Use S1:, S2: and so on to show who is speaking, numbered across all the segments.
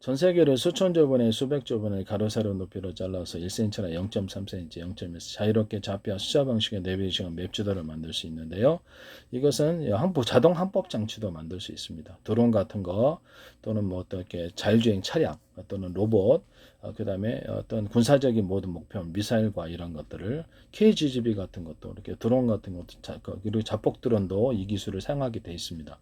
S1: 전 세계를 수천조 번에 수백조 번의 가로 세로 높이로 잘라서 1cm나 0.3cm, 0.1cm 자유롭게 좌표와 숫자 방식의 내비게이션 맵 지도를 만들 수 있는데요. 이것은 자동 항법 장치도 만들 수 있습니다. 드론 같은 거 또는 뭐 어떻게 자율주행 차량 또는 로봇, 그다음에 어떤 군사적인 모든 목표, 미사일과 이런 것들을 KGB 같은 것도 이렇게 드론 같은 것도 그리고 자폭 드론도 이 기술을 사용하게 돼 있습니다.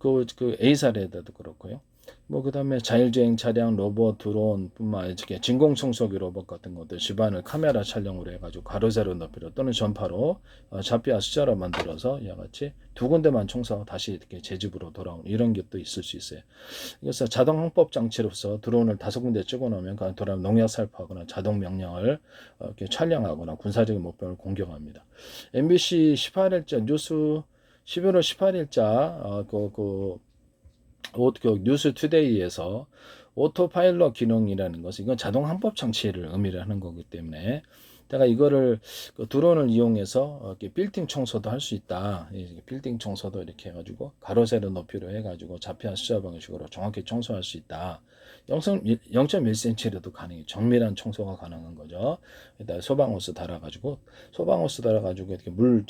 S1: 그 A사례에도 그렇고요. 뭐 그다음에 자율주행 차량, 로봇, 드론뿐만 아니라 진공 청소기 로봇 같은 것들 집안을 카메라 촬영으로 해가지고 가로 세로 높이로 또는 전파로 좌표와 숫자로 만들어서 이와 같이 두 군데만 청소하고 다시 이렇게 제 집으로 돌아오는 이런 것도 있을 수 있어요. 그래서 자동 항법 장치로서 드론을 5군데 찍어놓으면 그 돌아오면 농약 살포하거나 자동 명령을 이렇게 촬영하거나 군사적인 목표를 공격합니다. MBC 18일자 뉴스 11월 18일자 뉴스 투데이에서 오토파일럿 기능이라는 것은 이건 자동 항법 장치를 의미를 하는 거기 때문에 내가 이거를 드론을 이용해서 이렇게 빌딩 청소도 할 수 있다. 빌딩 청소도 이렇게 해가지고 가로 세로 높이로 해가지고 좌표와 숫자 방식으로 정확히 청소할 수 있다. 0.1cm라도 가능해. 정밀한 청소가 가능한 거죠. 일단 소방호스 달아가지고 이렇게 물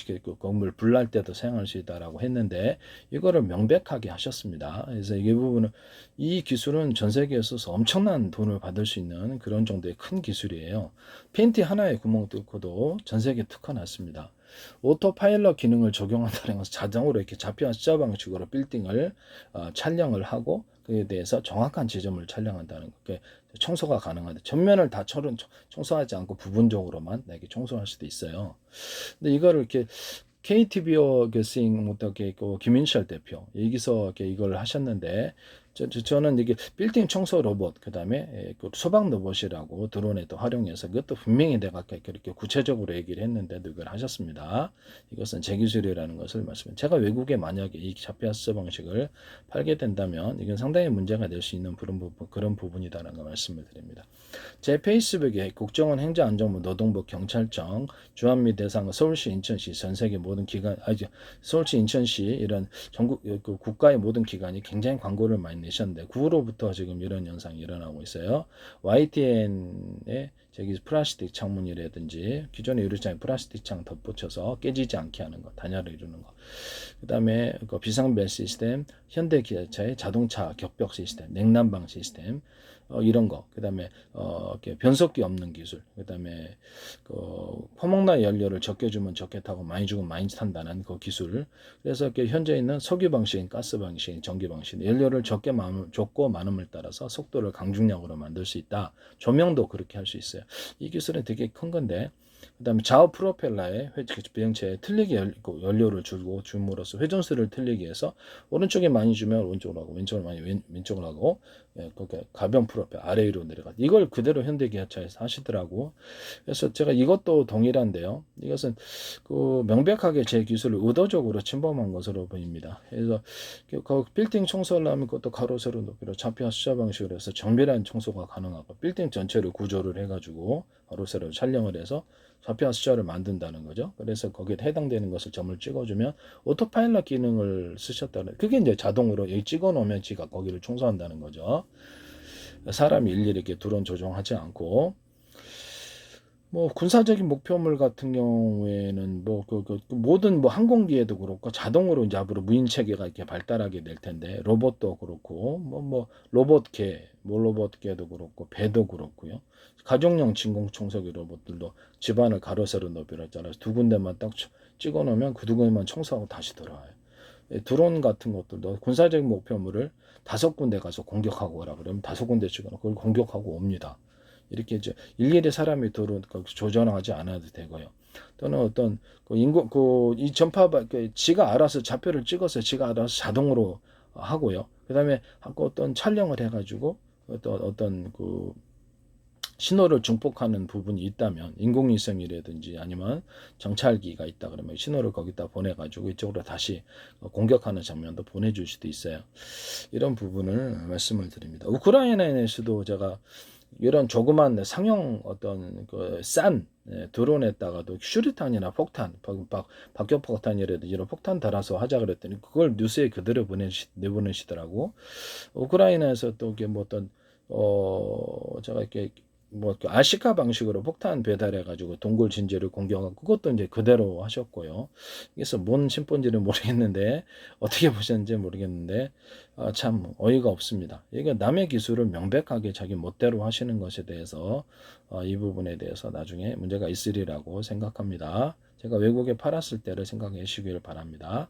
S1: 불날 때도 사용할 수 있다라고 했는데 이거를 명백하게 하셨습니다. 그래서 이 부분은 이 기술은 전 세계에서 엄청난 돈을 받을 수 있는 그런 정도의 큰 기술이에요. 팬티 하나에 구멍 뚫고도 전 세계 특허났습니다. 오토파일럿 기능을 적용한다는 것은 자동으로 이렇게 좌표와 숫자 방식으로 빌딩을 촬영을 하고 그에 대해서 정확한 지점을 촬영한다는 게 청소가 가능하다. 전면을 다 청소하지 않고 부분적으로만 이렇게 청소할 수도 있어요. 근데 이거를 이렇게 KTBO 어떻게 김인철 대표 여기서 이걸 하셨는데 저는 이게 빌딩 청소 로봇 그다음에 소방 로봇이라고 드론에도 활용해서 그것도 분명히 내가 이렇게 구체적으로 얘기를 했는데도 이걸 하셨습니다. 이것은 제 기술이라는 것을 말씀드립니다. 제가 외국에 만약에 이 좌표화서 방식을 팔게 된다면 이건 상당히 문제가 될 수 있는 그런 부분이다라는 걸 말씀을 드립니다. 제 페이스북에 국정원 행정안전부 노동부 경찰청 주한미 대상 서울시 인천시 전 세계 모든 기관 서울시 인천시 이런 전국 국가의 모든 기관이 굉장히 광고를 많이 내셨는데 9월로부터 지금 이런 현상이 일어나고 있어요. YTN에 저기 플라스틱 창문이라든지 기존의 유리창에 플라스틱 창 덧붙여서 깨지지 않게 하는 거, 단열을 이루는 거. 그다음에 비상벨 시스템, 현대기아차의 자동차 격벽 시스템, 냉난방 시스템, 이런 거. 그다음에 변속기 없는 기술. 그다음에 포목나 연료를 적게 주면 적게 타고 많이 주면 많이 탄다는 그 기술. 그래서 현재 있는 석유 방식인 가스 방식인 전기 방식, 연료를 줬고 많음을 따라서 속도를 강중량으로 만들 수 있다. 조명도 그렇게 할 수 있어요. 이 기술은 되게 큰 건데. 그다음에 좌우 프로펠러에 비행체에 틀리게 연료를 주고 줌으로써 회전수를 틀리게 해서 오른쪽에 많이 주면 오른쪽으로 하고 왼쪽으로 많이 왼쪽으로 하고 그렇게 가변 프로펠 아래 위로 내려가. 이걸 그대로 현대기아차에서 하시더라고. 그래서 제가 이것도 동일한데요. 이것은 명백하게 제 기술을 의도적으로 침범한 것으로 보입니다. 그래서 빌딩 청소를 하면 그것도 가로 세로 높이로 좌표와 숫자 방식으로 해서 정밀한 청소가 가능하고 빌딩 전체를 구조를 해가지고 가로 세로 촬영을 해서 좌표와 숫자를 만든다는 거죠. 그래서 거기에 해당되는 것을 점을 찍어주면 오토파일럿 기능을 쓰셨다는 그게 이제 자동으로 여기 찍어놓으면 지가 거기를 청소한다는 거죠. 사람이 일일이 이렇게 드론 조종하지 않고 뭐 군사적인 목표물 같은 경우에는 모든 항공기에도 그렇고 자동으로 이제 앞으로 무인 체계가 이렇게 발달하게 될 텐데 로봇도 그렇고 로봇개도 그렇고 배도 그렇고요. 가정용 진공 청소기 로봇들도 집안을 가로 세로 높이로 잘라서 두 군데만 딱 찍어 놓으면 그 두 군데만 청소하고 다시 돌아와요. 드론 같은 것들도 군사적인 목표물을 5군데 가서 공격하고 오라 그러면 5군데 찍어 놓고 그걸 공격하고 옵니다. 이렇게 이제 일일이 사람이 조정하지 않아도 되고요. 또는 어떤 이 전파 지가 알아서 좌표를 찍어서 지가 알아서 자동으로 하고요. 그다음에 어떤 촬영을 해가지고 어떤 신호를 중복하는 부분이 있다면 인공위성이라든지 아니면 정찰기가 있다 그러면 신호를 거기다 보내가지고 이쪽으로 다시 공격하는 장면도 보내줄 수도 있어요. 이런 부분을 말씀을 드립니다. 우크라이나에서도 제가 이런 조그만 상용 어떤 싼 드론에다가도 슈리탄이나 폭탄, 박격폭탄이라든지 이런 폭탄 달아서 하자 그랬더니 그걸 뉴스에 그대로 내보내시더라고. 우크라이나에서 또 이게 뭐 어떤 제가 이렇게 뭐 아시카 방식으로 폭탄 배달해가지고 동굴 진지를 공격하고 그것도 이제 그대로 하셨고요. 그래서 뭔 심보인지는 모르겠는데 어떻게 보셨는지 모르겠는데 참 어이가 없습니다. 이게 남의 기술을 명백하게 자기 멋대로 하시는 것에 대해서 이 부분에 대해서 나중에 문제가 있으리라고 생각합니다. 제가 외국에 팔았을 때를 생각해 주시길 바랍니다.